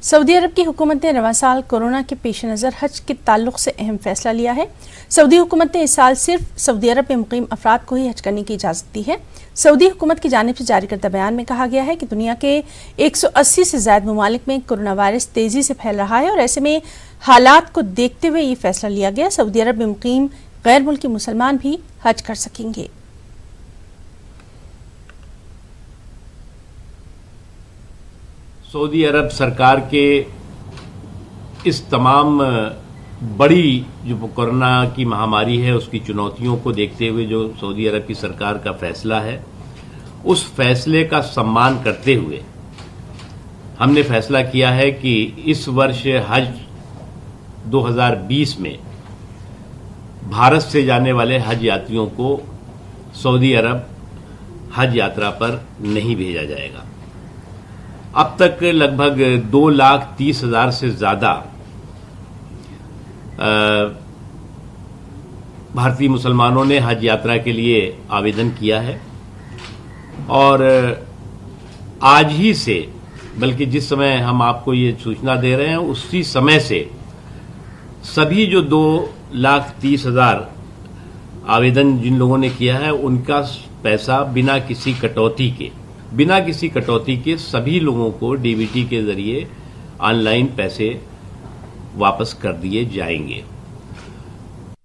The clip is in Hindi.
सऊदी अरब की हुकूमत ने रवां साल कोरोना के पेश नज़र हज के ताल्लुक से अहम फैसला लिया है। सऊदी हुकूमत ने इस साल सिर्फ सऊदी अरब में मुकीम अफराद को ही हज करने की इजाज़त दी है। सऊदी हुकूमत की जानिब से जारी करदा बयान में कहा गया है कि दुनिया के 180 से ज़ायद ममालिक में कोरोना वायरस तेज़ी से फैल रहा है और ऐसे में हालात को देखते हुए ये फैसला लिया गया। सऊदी अरब में मुकीम गैर मुल्की मुसलमान भी हज कर सकेंगे। सऊदी अरब सरकार के इस तमाम बड़ी जो कोरोना की महामारी है उसकी चुनौतियों को देखते हुए जो सऊदी अरब की सरकार का फैसला है, उस फैसले का सम्मान करते हुए हमने फैसला किया है कि इस वर्ष हज 2020 में भारत से जाने वाले हज यात्रियों को सऊदी अरब हज यात्रा पर नहीं भेजा जाएगा। अब तक लगभग 2,30,000 से ज्यादा भारतीय मुसलमानों ने हज यात्रा के लिए आवेदन किया है और आज ही से, बल्कि जिस समय हम आपको ये सूचना दे रहे हैं उसी समय से सभी जो 2,30,000 आवेदन जिन लोगों ने किया है उनका पैसा बिना किसी कटौती के सभी लोगों को डीबीटी के जरिए ऑनलाइन पैसे वापस कर दिए जाएंगे।